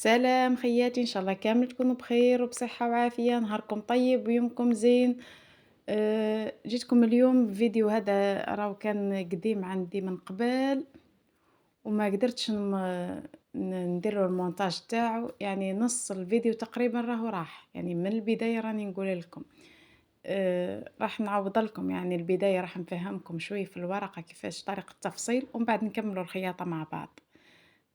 سلام خياتي، إن شاء الله كامل تكونوا بخير وبصحة وعافية، نهاركم طيب ويومكم زين. جيتكم اليوم بفيديو هذا راهو كان قديم عندي من قبل وما قدرتش ندير المونتاج تاعو، يعني نص الفيديو تقريبا راهو راح، يعني من البداية راني نقول لكم. راح نعوض لكم يعني البداية راح نفهمكم شوي في الورقة كيفاش طريقة التفصيل ومن بعد نكملوا الخياطة مع بعض.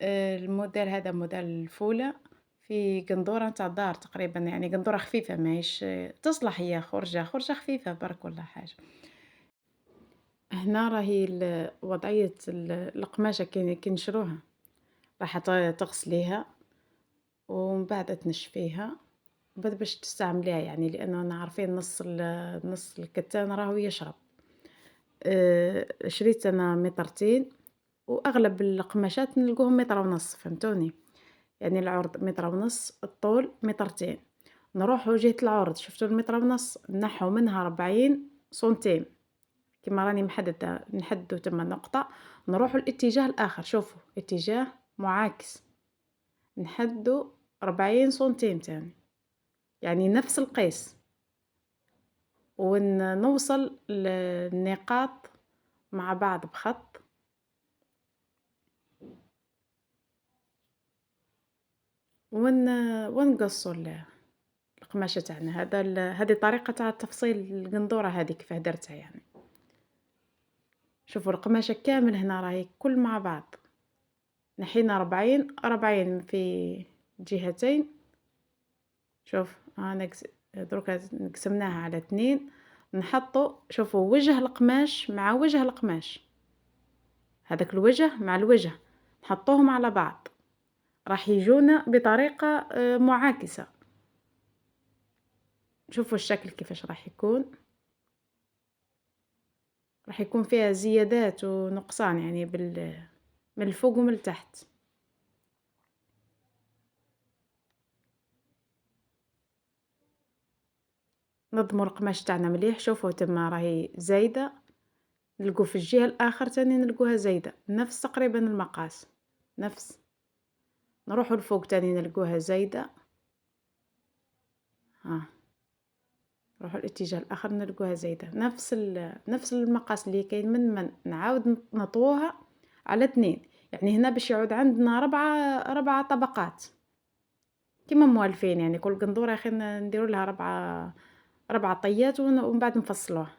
الموديل هذا موديل الفولة في قندورة نتاع دار تقريبا، يعني قندورة خفيفة ماهيش تصلح، هي خرجة خفيفة برك ولا حاجة. هنا راهي وضعية القماشة كي نشروها راح تغسليها ومن بعد تنشفيها بعد باش تستعمليها، يعني لأنه عارفين نص الكتان راهو يشرب. شريت أنا مترتين وأغلب القماشات نلقوهم متر ونص، فهمتوني؟ يعني العرض متر ونص، الطول مترتين. نروحو جهة العرض، شفتو المتر ونص نحو منها 40 سنتيم كيما راني محددة، نحدو تما نقطة، نروحو الاتجاه الآخر، شوفوا اتجاه معاكس، نحدو 40 سنتيم تاني، يعني نفس القيس، ونوصل للنقاط مع بعض بخط، ونقصو القماشة تاعنا. هذه طريقة تاع تفصيل القندورة هذه كيفاه درتها يعني. شوفوا القماشة كامل هنا راهي كل مع بعض، نحينا 40 في جهتين. شوف أنا دروكا قسمناها على 2، نحطو شوفوا وجه القماش مع وجه القماش، هذاك الوجه مع الوجه نحطوهم على بعض راح يجونا بطريقة معاكسة. شوفوا الشكل كيفاش راح يكون، راح يكون فيها زيادات ونقصان يعني من الفوق ومن التحت. نظموا القماش تاعنا مليح، شوفوا تما راهي زايدة، نلقو في الجهة الآخر تاني نلقوها زايدة نفس تقريبا المقاس، نفس. نروحوا الفوق تاني نلقوها زايدة، ها نروحوا الاتجاه الآخر نلقوها زايدة نفس المقاس اللي كاين من نعاود نطووها على 2، يعني هنا باش يعود عندنا ربعة طبقات كيما موالفين، يعني كل قندورة يا أخي نديرو لها ربعة طيات ومن بعد نفصلوها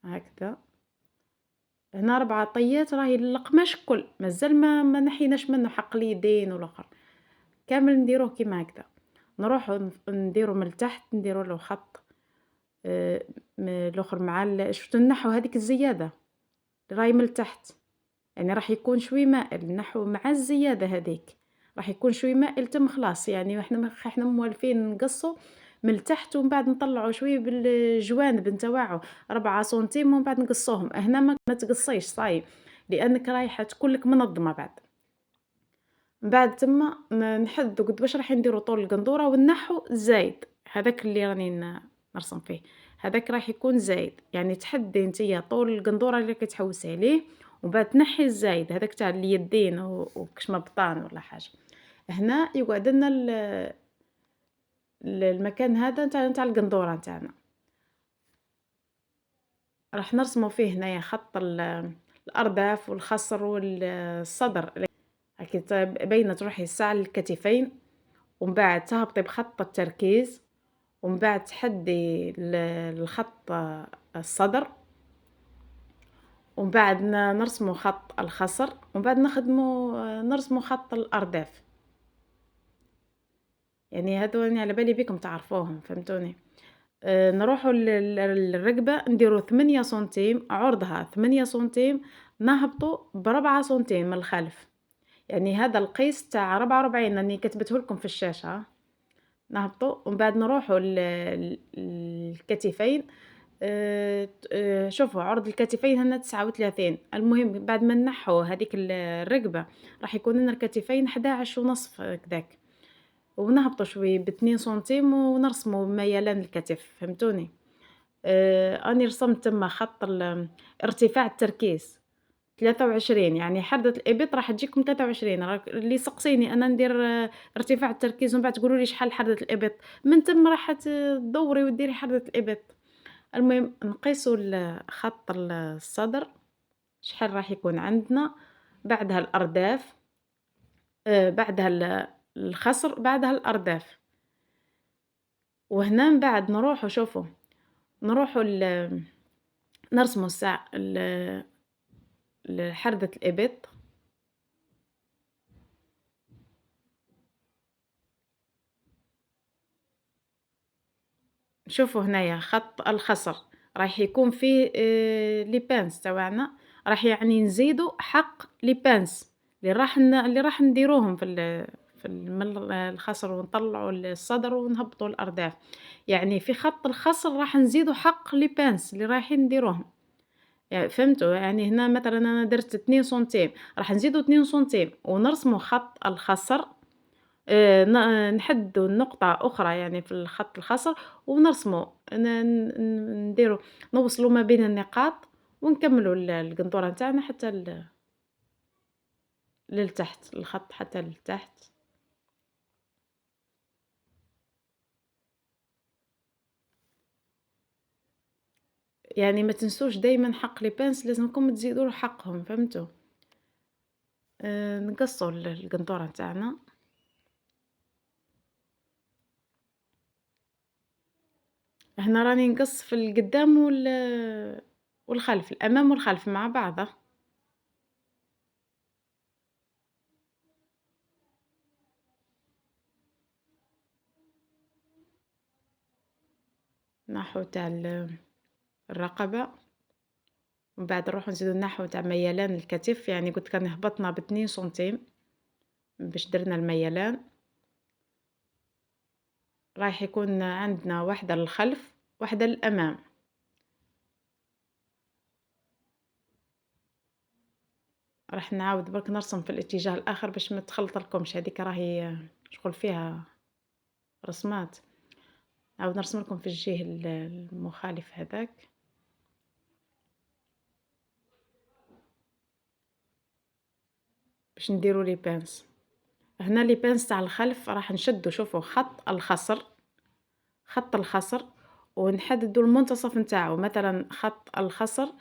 هكذا. هنا 4 طيات راهي القماش كل مازال ما نحيناش منه حق اليدين والاخر، كامل نديروه كيما هكذا. نروحو نديرو من التحت نديرو له خط، الاخر مع شفتو النحو هذيك الزيادة راهي من التحت، يعني راح يكون شوي مائل النحو مع الزيادة هذيك، راح يكون شوي مائل تم خلاص، يعني احنا موالفين نقصو من التحت ومن بعد نطلعو شوي بالجوانب نتاوعو 4 سنتيم ومن بعد نقصوهم. هنا ما تقصيش صايب لانك رايحة تكون لك منظمة بعد. من بعد تما نحدو قد واش راح نديرو طول القندورة، والنحو زايد هذاك اللي راني نرسم فيه، هذاك راح يكون زايد، يعني تحدي نتيا طول القندورة اللي كتحوسي عليه ومن بعد تنحي الزايد هذاك تاع اليدين وكش بطان ولا حاجة. هنا يقعد لنا المكان هذا نتاع القندورة نتاعنا، راح نرسمو فيه هنايا خط الأرداف والخصر والصدر، هاكي باينة تروحي الساعة للكتفين ومن بعد تهبطي بخط التركيز ومن بعد تحدي الخط الصدر ومن بعد نرسمو خط الخصر ومن بعد نرسمو خط الأرداف، يعني هادو راني على بالي بيكم تعرفوهم فهمتوني. نروحو للرقبة نديرو 8 سنتيم عرضها 8 سنتيم، نهبطو ب4 سنتيم من الخلف، يعني هذا القيس تاع 44 راني كتبته لكم في الشاشة. نهبطو ومن بعد نروحو الكتفين، شوفوا عرض الكتفين هنا 39، المهم بعد ما نحو هذيك الرقبة راح يكون لنا الكتفين 11 ونصف كذاك، ونهبطو شوي ب2 سنتيم ونرسمو ميلان الكتف فهمتوني. اني رسمت تما خط ارتفاع التركيز 23 يعني حردة الإبط راح تجيكم 23 راك اللي يسقسيني أنا ندير ارتفاع التركيز ومن بعد تقولوا لي شحال حردة الإبط، من تما راح تدوري وديري حردة الإبط. المهم نقيسوا خط الصدر شحال راح يكون عندنا، بعدها الأرداف، بعدها الخصر، بعدها الأرداف. وهنا من بعد نروحوا شوفوا، نروحوا نرسموا حردة الإبط. شوفوا هنايا خط الخصر راح يكون فيه لي بانس تاوعنا، راح يعني نزيدوا حق لي بانس اللي راح نديروهم من الخصر ونطلعوا الصدر ونهبطوا الأرداف، يعني في خط الخصر راح نزيدوا حق لي بانس اللي رايحين نديروهم. فهمتوا؟ يعني هنا مثلًا أنا درت 2 سنتيم راح نزيدوا 2 سنتيم ونرسموا خط الخصر، نحدّوا نقطة أخرى يعني في الخط الخصر ونرسموا نديروا نوصلوا ما بين النقاط ونكمّلوا القنطورة نتاعنا حتى للتحت، الخط حتى للتحت. يعني ما تنسوش دايمًا حق les pinces لازمكم تزيدوا له حقهم، فهمتوا؟ نقصّوا القنطورة نتاعنا. هنا راني نقص في القدّام والخلف، الأمام والخلف مع بعض. النحو تاع الرقبة، ومن بعد نروحو نزيدو النحو تاع ميلان الكتف، يعني قلت كان هبطنا ب2 سنتيم باش درنا الميلان، رايح يكون عندنا واحدة للخلف واحدة للأمام. راح نعاود برك نرسم في الاتجاه الآخر باش ما تخلطلكمش، هاذيك راهي شغل فيها رسمات، نعاود نرسم لكم في الجهة المخالف هذاك. باش نديرو لي بانس، هنا لي بانس تاع الخلف راح نشدو شوفوا خط الخصر، خط الخصر ونحددو المنتصف نتاعو، مثلا خط الخصر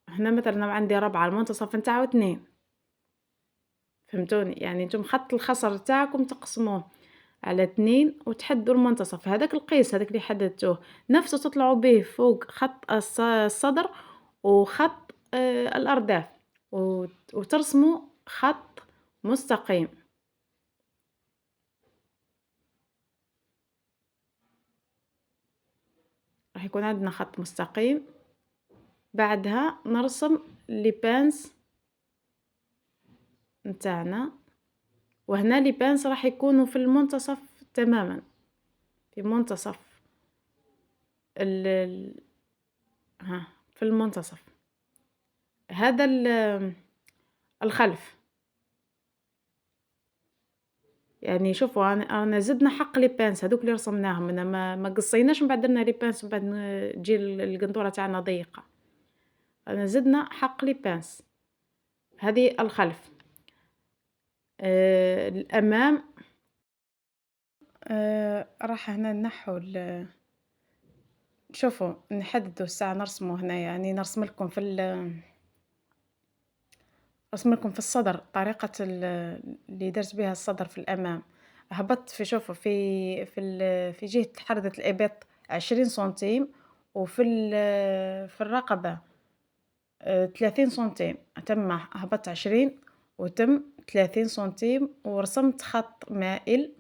هنا مثلا عندي 4 المنتصف نتاعو 2، فهمتوني؟ يعني نتوما خط الخصر تاعكم تقسموه على 2 وتحدوا المنتصف، هذاك القيس هذاك اللي حددتوه نفسه تطلعوا به فوق خط الصدر وخط الأرداف وترسموا خط مستقيم. راح يكون عندنا خط مستقيم، بعدها نرسم لي بانس نتاعنا، وهنا لي بانس راح يكونوا في المنتصف تماما، في منتصف ال ها في المنتصف هذا الخلف. يعني شوفوا أنا زدنا حق لي بانس هذوك اللي رسمناهم، أنا ما قصيناش من بعد درنا لي بانس من بعد تجي القنطورة تاعنا ضيقة، أنا زدنا حق لي بانس. هذه الخلف. الأمام راح هنا نحو شوفوا نحددوا الساعة نرسموا هنا، يعني نرسم لكم رسم لكم في الصدر طريقة اللي درت بها الصدر في الأمام. هبطت في شوفوا في جهة حردة الإبط 20 سنتيم، وفي في الرقبة 30 سنتيم، تم هبطت 20 وتم 30 سنتيم ورسمت خط مائل،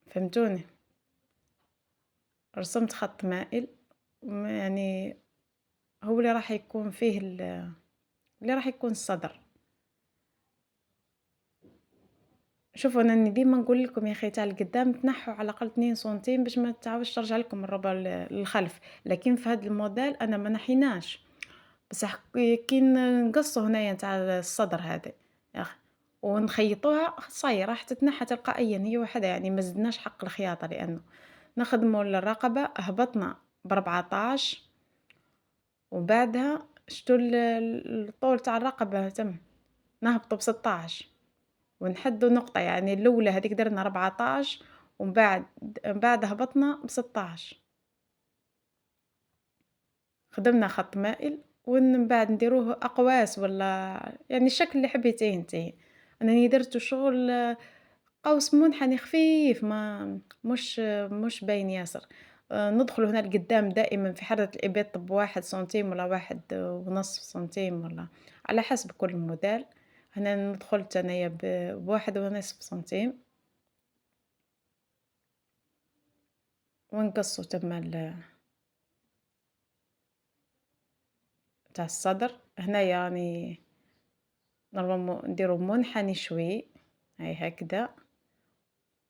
فهمتوني؟ رسمت خط مائل يعني هو اللي راح يكون فيه اللي راح يكون الصدر. شوفوا أنا ديما نقول لكم يا أخي تاع القدام تنحوا على الأقل 2 سنتيم باش ما تعاودش ترجع لكم الربع للخلف، لكن في هذا الموديل أنا ما نحيناش، بصح كي نقصوا هنايا تاع الصدر هذا يا أخي ونخيطوها صاي راح تتنحى تلقائيا هي وحدها، يعني ما زدناش حق الخياطة، لأنه نخدموا الرقبة هبطنا ب14، وبعدها شتو الطول تاع الرقبة تم نهبطو ب16 ونحدو نقطة، يعني الأولى هاذيك درنا 14 ومن بعد هبطنا ب16، خدمنا خط مائل من بعد نديروه أقواس ولا يعني الشكل اللي حبيتيه نتيا. أنني درتو شغل قوس منحني خفيف ما مش باين ياسر. ندخلوا هنا لقدام دائمًا في حرة الإبط ب1 سنتيم ولا 1.5 سنتيم ولا على حسب كل موديل. هنا دخلت أنايا ب1.5 سنتيم، ونقصّو تما تاع الصدر. هنايا راني نديرو منحني شوي، هاي هكدا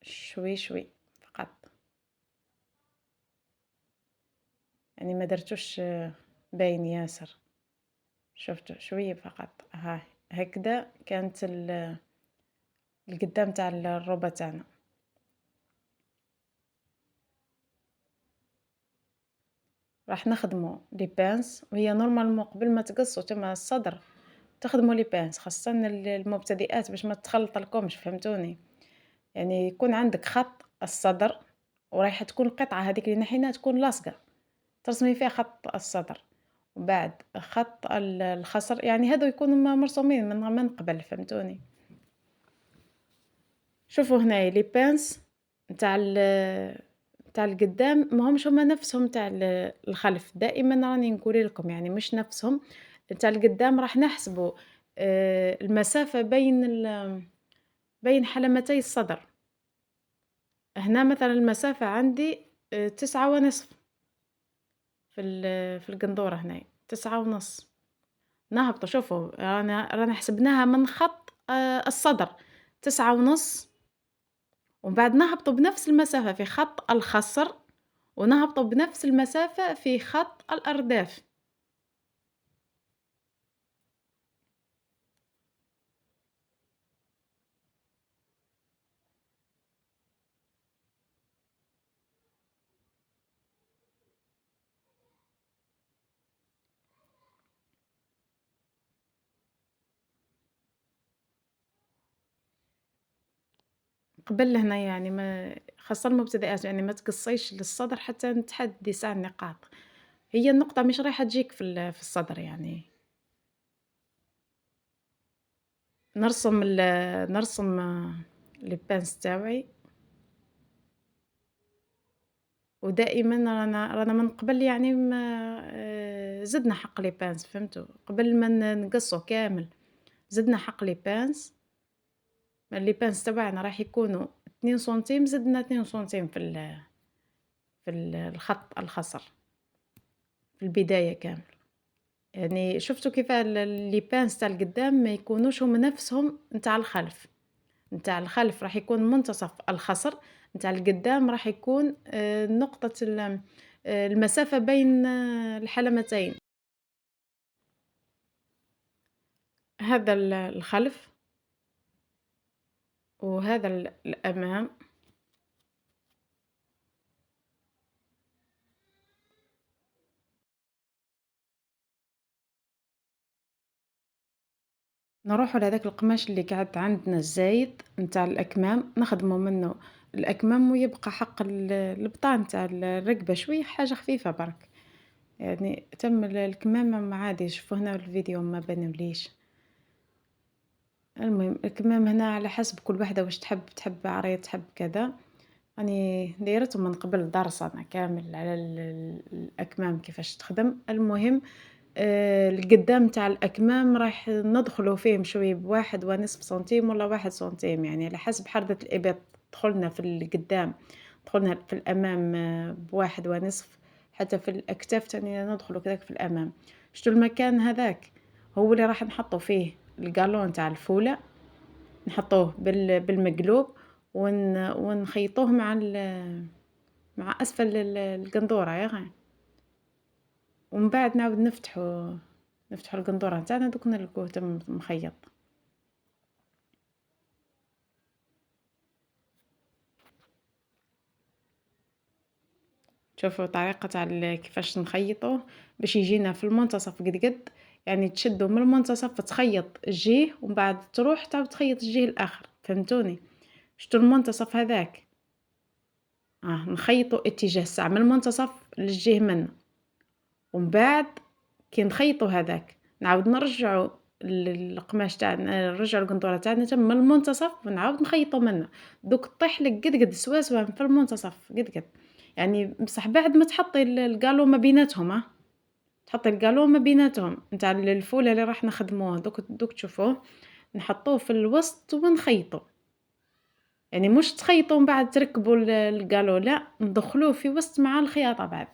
شوي شوي فقط، يعني ما درتوش باين ياسر، شفتوا شوية فقط. هاي هكدا كانت القدام تاع الروبة تاعنا. راح نخدمو لي بانس، وهي نورمالمون قبل ما تقصو تما الصدر تخدمو لي بانس، خاصة المبتدئات باش ما تخلطلكمش، فهمتوني؟ يعني يكون عندك خط الصدر ورايحة تكون القطعة هذيك اللي نحيناها تكون لاصقة، ترسمي فيها خط الصدر، وبعد خط الخصر، يعني هادو يكونوا مرسومين من قبل، فهمتوني؟ شوفوا هنايا لي بانس نتاع نتاع القدام ماهمش هما نفسهم تاع الخلف، دائمًا راني نقول لكم يعني مش نفسهم. نتاع القدام راح نحسبوا المسافة بين حلمتي الصدر. هنا مثلًا المسافة عندي 9.5 في القندورة هنايا 9.5. نهبطوا شوفوا رانا حسبناها من خط الصدر 9.5، ومن بعد نهبطوا بنفس المسافة في خط الخصر، ونهبطوا بنفس المسافة في خط الأرداف. قبل هنا يعني ما خاصة المبتدئات يعني ما تقصيش للصدر حتى تحددي ساع النقاط، هي النقطة مش رايحة تجيك في الصدر يعني. نرسم نرسم البانس تاوعي، ودائمًا رانا من قبل يعني ما زدنا حق لي بانس، فهمتوا؟ قبل ما نقصّو كامل زدنا حق لي بانس. لي بانس تبعنا راح يكونوا 2 سنتيم، زدنا 2 سنتيم في الخط الخصر في البداية كامل. يعني شفتوا كيف لي بانس تاع القدام ما يكونوش هما نفسهم نتاع الخلف. نتاع الخلف راح يكون منتصف الخصر، نتاع القدام راح يكون نقطة المسافة بين الحلمتين. هذا الخلف، وهذا الأمام. نروحوا لهذاك القماش اللي قعد عندنا الزايد نتاع الأكمام، نخدموا منه الأكمام ويبقى حق البطان نتاع الرقبة شوية حاجة خفيفة برك، يعني تم الكمام عادي. شوفوا هنا الفيديو ما بانوليش. المهم الكمام هنا على حسب كل وحدة واش تحب عريض تحب كذا. راني دايرتهم من قبل دارسة أنا كامل على الأكمام كيفاش تخدم. المهم القدام تاع الأكمام راح ندخلوا فيهم شوي ب1.5 سنتيم ولا 1 سنتيم، يعني على حسب حردة الإبط. دخلنا في القدام، دخلنا في الأمام ب1.5، حتى في الأكتاف تاني ندخلوا كذاك في الأمام. شتو المكان هذاك هو اللي راح نحطوا فيه القالون تاع الفولة، نحطوه بالمقلوب ونخيطوه مع أسفل القندورة يا غا. ومن بعد نعاود نفتحو القندورة نتاعنا دوك نلقوه تم مخيط. شوفوا طريقة تاع كيفاش نخيطوه باش يجينا في المنتصف قد قد، يعني تشدو من المنتصف تخيط الجهة ومن بعد تروح تعاود تخيط الجهة الآخر، فهمتوني؟ شتو المنتصف هذاك نخيطو اتجاه الساعة من المنتصف للجهة منا، ومن بعد كي نخيطو هذاك نعاود نرجعو القماش تاعنا، نرجعو القنطورة تاعنا تما من المنتصف ونعاود نخيطو منه، دوك طيح لك قد قد سوا في المنتصف قد قد، يعني بصح بعد ما تحطي القالو ما بيناتهم تحطي القالو ما بيناتهم نتاع الفولة اللي راح نخدموه، دوك تشوفوه نحطوه في الوسط ونخيطو، يعني مش تخيطوا من بعد تركبوا القالو، لا ندخلوه في وسط مع الخياطة بعد.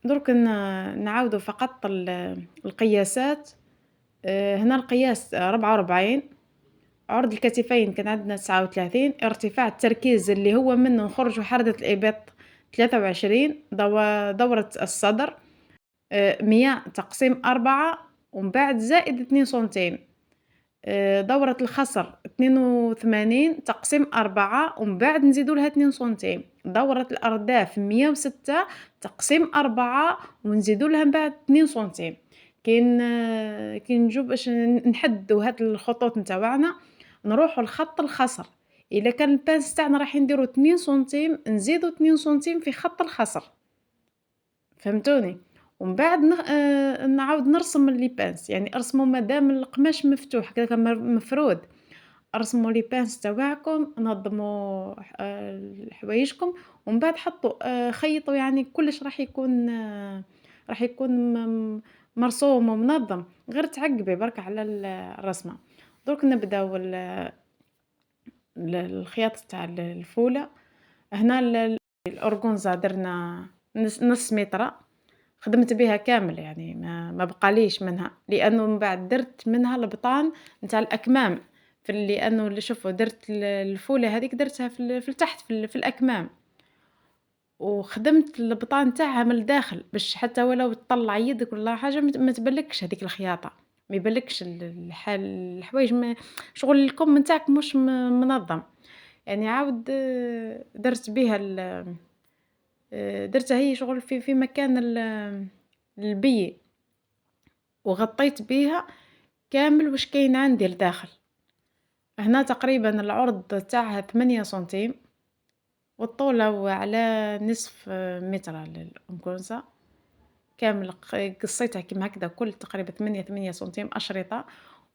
درك نعاودوا فقط القياسات. هنا القياس 44، عرض الكتفين كان عندنا 39، ارتفاع التركيز اللي هو منه نخرجوا حردة الإبط 23، دورة الصدر 100 تقسيم 4 ومن بعد زائد 2 سنتيم. دورة الخصر 82 تقسيم 4 ومن بعد نزيدو لها 2 سنتيم. دورة الأرداف 106 تقسيم 4 ونزيدو لها من بعد 2 سنتيم. كي نجو باش نحدو هاد الخطوط نتاوعنا نروحو لخط الخصر، إلا كان البانس تاعنا راح نديرو 2 سنتيم نزيدو 2 سنتيم في خط الخصر، فهمتوني؟ ومن بعد نعاود نرسم لي بانس، يعني ارسموا مادام القماش مفتوح هكذاك مفرود، ارسموا لي بانس تاعكم، نظموا حوايجكم ومن بعد حطوا خيطوا، يعني كلش راح يكون مرسوم ومنظم، غير تعقبي برك على الرسمه. درك نبداو الخياطه تاع الفوله. هنا الأورغونزا درنا نص متر، خدمت بها كامل يعني ما بقاليش منها، لانه من بعد درت منها البطان نتاع الاكمام، لانه اللي شوفوا درت الفوله هذيك درتها في التحت في الاكمام، وخدمت البطان تاعها من الداخل باش حتى ولو تطلع يدك ولا حاجه ما تبلكش هذيك الخياطه، ما يبلكش الحوايج شغل الكم نتاعك مش منظم. يعني عاود درت بها درتها هي شغل في مكان البي، وغطيت بيها كامل واش كاين عندي لداخل. هنا تقريبا العرض تاعها 8 سنتيم والطولة على نصف متر للأنكوزة كامل، قصيتها كيما هكذا كل تقريبا 8 سنتيم أشرطة،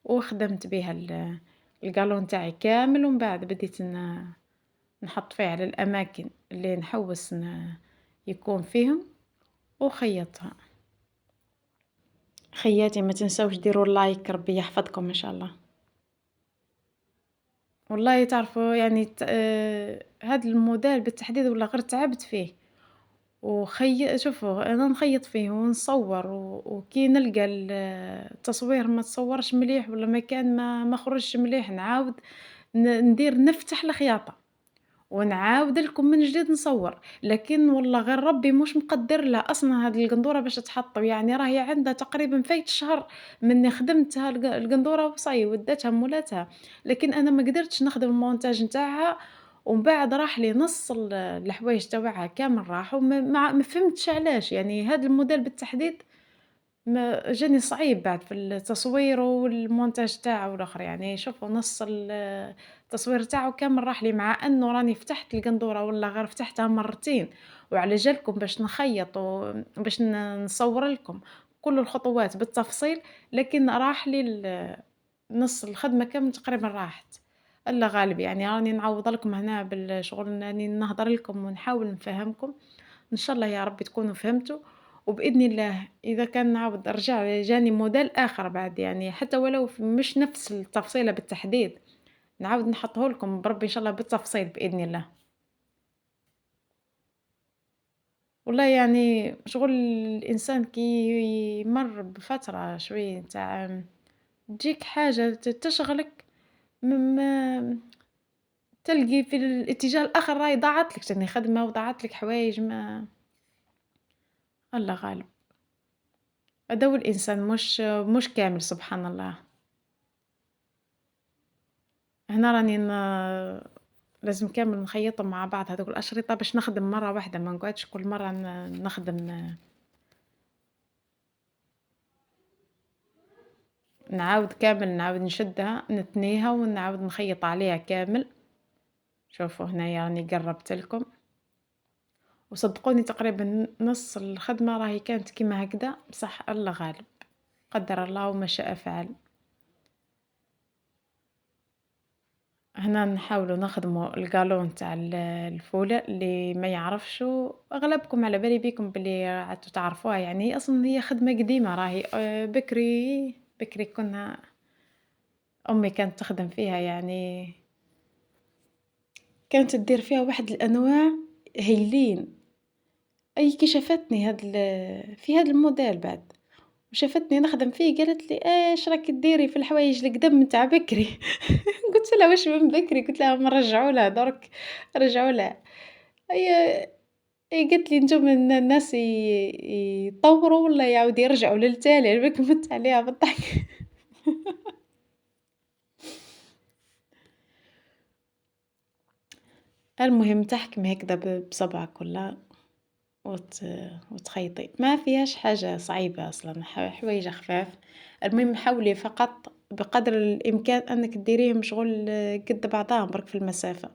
وخدمت بها القالون تاعي كامل، ومن بعد بديت نحط فيه على الأماكن اللي نحوس يكون فيهم وخيطها. خياتي ما تنسوش ديروا لايك، ربي يحفظكم ان شاء الله. والله تعرفوا يعني هذا الموديل بالتحديد ولا غير تعبت فيه شوفوا انا نخيط فيه ونصور وكي نلقى التصوير ما تصورش مليح ولا مكان ما خرجش مليح نعاود ندير نفتح الخياطة ونعاود لكم من جديد نصور، لكن والله غير ربي مش مقدر لها اصلا هذه القندوره باش تحط، يعني راهي عندها تقريبا فايت شهر مني خدمتها القندوره وصاي ودتها مولاتها، لكن انا ما قدرتش نخدم المونتاج نتاعها، ومن بعد راح لي نص الحوايج تاعها كامل راحوا، ما فهمتش علاش، يعني هذا الموديل بالتحديد ما جاني صعيب بعد في التصوير والمونتاج تاعه والآخر، يعني شوفوا نص التصوير تاعه كامل راح لي، مع أنه راني فتحت القندورة ولا غير فتحتها مرتين وعلى جالكم باش نخيط وباش نصور لكم كل الخطوات بالتفصيل، لكن راح لي نص الخدمة كامل تقريبا راحت. الله غالب، يعني راني نعوض لكم هنا بالشغل اني نهضر لكم ونحاول نفهمكم، ان شاء الله يا رب تكونوا فهمتوا، وبإذن الله إذا كان نعاود رجع جاني موديل آخر بعد، يعني حتى ولو مش نفس التفصيلة بالتحديد نعاود نحطه لكم بربي إن شاء الله بالتفصيل بإذن الله. والله يعني شغل الإنسان كي يمر بفترة شوية تاع تجيك حاجة تشغلك، ما تلقي في الاتجاه الآخر راهي ضاعت لك تاني خدمة وضاعت لك حوايج، ما الله غالب. هذا الإنسان مش كامل سبحان الله. هنا راني لازم كامل نخيّطهم مع بعض هاذوك الأشرطة باش نخدم مرة واحدة، ما نقعدش كل مرة نخدم نعاود كامل نعاود نشدها نثنيها ونعاود نخيّط عليها كامل. شوفوا هنايا راني قرّبت لكم، وصدقوني تقريبًا نص الخدمة راهي كانت كيما هكدا، بصح الله غالب، قدّر الله وما شاء فعل. هنا نحاولوا نخدموا القالون تاع الفولة اللي ما يعرفشوا أغلبكم على بالي بيكم بلي عدتوا تعرفوها، يعني هي أصلا هي خدمة قديمة راهي بكري كنا أمي كانت تخدم فيها يعني كانت تدير فيها واحد الأنواع هايلين. أي كي شافتني في هاد الموديل بعد وشافتني نخدم فيه قالت لي ايش راكي ديري في الحوايج القدم نتاع بكري. قلت لها واش من بكري، قلت لها ما رجعوا لها درك، رجعوا لها. هي هي قالت لي نتوما الناس يطوروا ولا يعاود يرجعوا للتالي، على بالك مت عليها بالضحك. المهم تحكمي هكذا بصبعك ولا وت وتخيطي، ما فيهاش حاجة صعيبة أصلًا حوايج خفاف، المهم حاولي فقط بقدر الإمكان أنك ديريهم شغل قد بعضاهم برك في المسافة.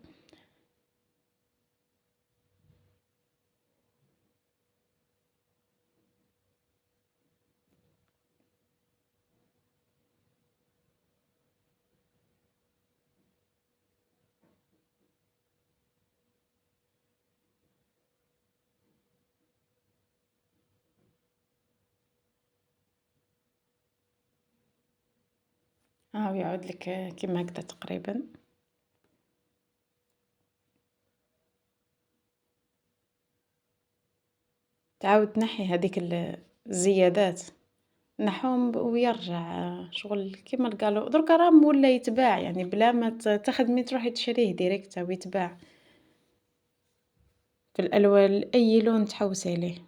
هاهو يعود لك كيما هكدا تقريبًا. تعاود تنحي هاذيك الزيادات، نحّوهم ويرجع شغل كيما القالوا، دركا راهم ولا يتباع يعني بلا ما تخدمي تروحي تشريه ديريكت هو يتباع، في الألوان أي لون تحوسي عليه.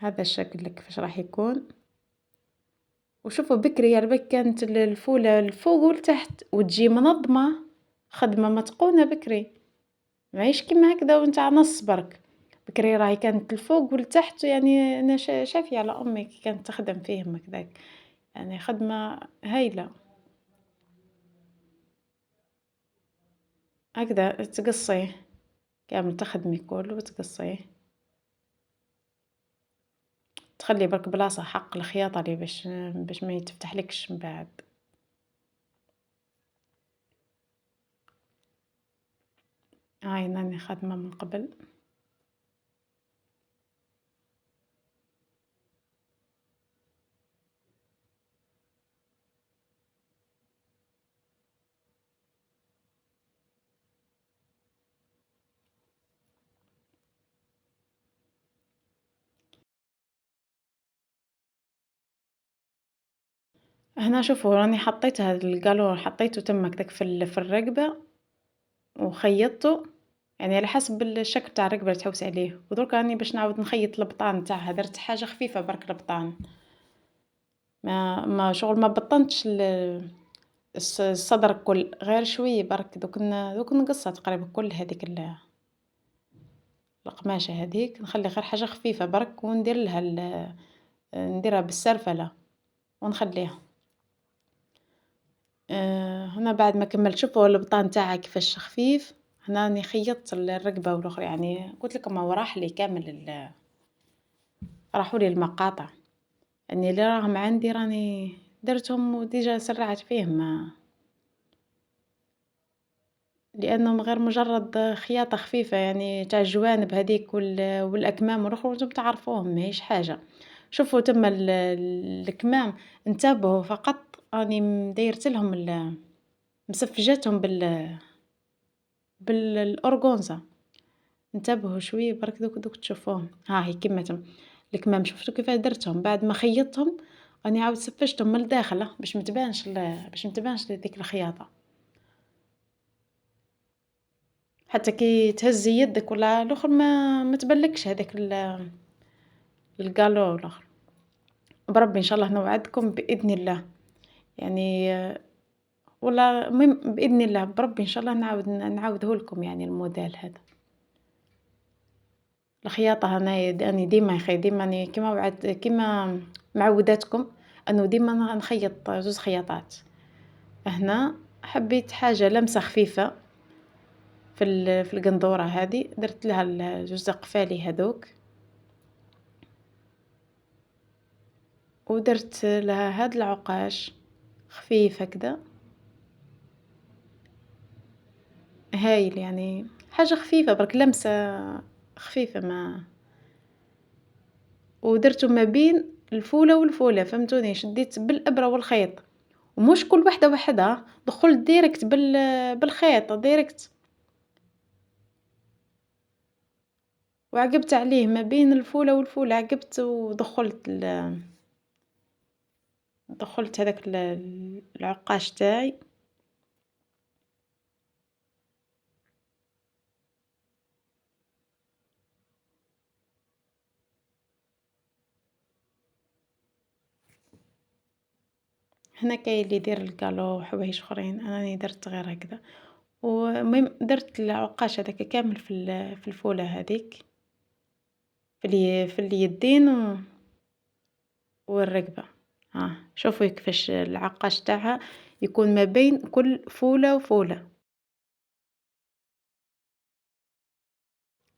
هذا الشكل كيفاش راح يكون. وشوفوا بكري على بالك كانت الفولة الفوق والتحت وتجي منظمة، خدمة متقونة بكري، ماهيش كيما هكذا ونتاع نص برك. بكري راهي كانت الفوق والتحت يعني أنا شافية على أمي كي كانت تخدم فيهم هكذاك، يعني خدمة هايلة. هكذا تقصيه كامل تخدمي كل وتقصيه، تخلي برك بلاصة حق الخياطة لي باش ما يتفتحلكش من بعد. هاي راني خادمة من قبل. هنا شوفوا راني حطيت هاد القالون حطيته تما هكداك في الرقبة وخيطته، يعني على حسب الشكل تاع الرقبة اللي تحوسي عليه، ودركا راني باش نعاود نخيط البطان تاعها درت حاجة خفيفة برك البطان، ما شغل ما بطنتش الصدر الكل، غير شوية برك دوك نقصها تقريبا كل هاذيك القماشة هاذيك، نخلي غير حاجة خفيفة برك وندير لها نديرها بالسرفلة ونخليها. هنا بعد ما كملت شوفوا البطان تاعها كيفاش خفيف، هنا راني خيطت الرقبة والأخرى يعني قلت لكم هو راح لي كامل راحوا لي المقاطع، يعني اللي راهم عندي راني درتهم وديجا سرعت فيهم، لأنهم غير مجرد خياطة خفيفة يعني تاع الجوانب هذيك والأكمام والأخر وانتم تعرفوهم ماهيش حاجة. شوفوا تما الكمام انتبهوا فقط راني مديرت لهم مسفجتهم بالأورغونزا، انتبهوا شوية برك دوك تشوفوهم، ها هي كيما الكمام شفتوا كيفاه درتهم بعد ما خيطتهم راني عاود سفجتهم من الداخل باش متبانش هذيك الخياطة، حتى كي تهزي يدك ولا الآخر ما تبلكش هذاك القالون الآخر. بربي إن شاء الله نوعدكم بإذن الله، يعني والله المهم بإذن الله بربي إن شاء الله نعاوده لكم يعني الموديل هذا. الخياطة هنايا راني ديما ديما راني كيما معوداتكم أنه ديما نخيط زوز خياطات. هنا حبيت حاجة لمسة خفيفة في القندورة هذه، درت لها زوز قفالي هذوك، ودرت لها هاد العقاش خفيف هكذا، هايل يعني حاجة خفيفة برك لمسة خفيفة ما ودرته ما بين الفولة والفولة فهمتوني، شديت بالإبرة والخيط، ومش كل وحدة وحدها، دخلت ديريكت بالخيط ديريكت، وعقبت عليه ما بين الفولة والفولة عقبت ودخلت دخلت هذاك العقاش تاعي. هنا كاين اللي يدير الكالو وحوايج اخرين، انا راني درت غير هكذا، ومهم درت العقاش هذاك كامل في الفولة هذيك في اليدين والرقبة. ها شوفوا كيفاش العقاش تاعها يكون ما بين كل فولة وفولة.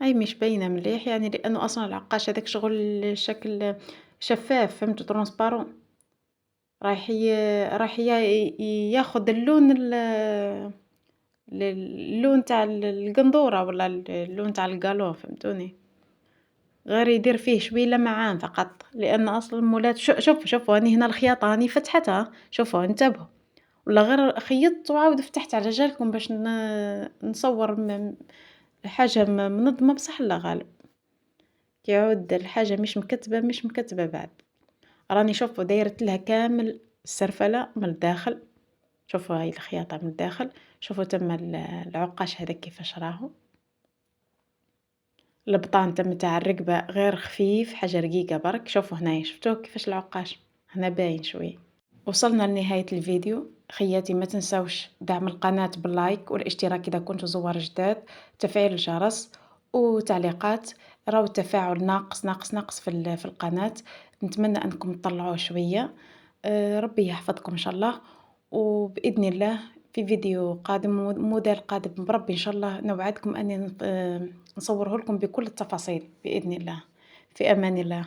أي مش باينة مليح يعني لأنه أصلا العقاش هذاك شغل شكل شفاف فهمتوا ترونسبارون، راح ياخد اللون اللون تاع القندورة ولا اللون تاع القالون فهمتوني، غير يدير فيه شوية لمعان فقط، لأن أصلا المولات شوفوا راني هنا الخياطة راني فتحتها شوفوا انتبهوا، ولا غير خيطت وعاود فتحت على جالكم باش نصور حاجة منظمة بصح لا غالب، كي يعود الحاجة مش مكتبة بعد، راني شوفوا دايرت لها كامل السرفلة من الداخل، شوفوا هاي الخياطة من الداخل، شوفوا تما العقاش هذا كيفاش راهو، البطان تاع الرقبة غير خفيف حاجة رقيقة برك، شوفوا هنايا شفتوه كيفاش العقاش هنا باين شوية. وصلنا لنهاية الفيديو، خياتي ما تنساوش دعم القناة باللايك والاشتراك إذا كنتوا زوار جداد، تفعيل الجرس وتعليقات، راهو التفاعل ناقص في القناة، نتمنى أنكم تطلعوه شوية، ربي يحفظكم إن شاء الله، وبإذن الله في فيديو قادم موديل قادم بربي إن شاء الله نوعدكم أني نصوره لكم بكل التفاصيل بإذن الله، في أمان الله.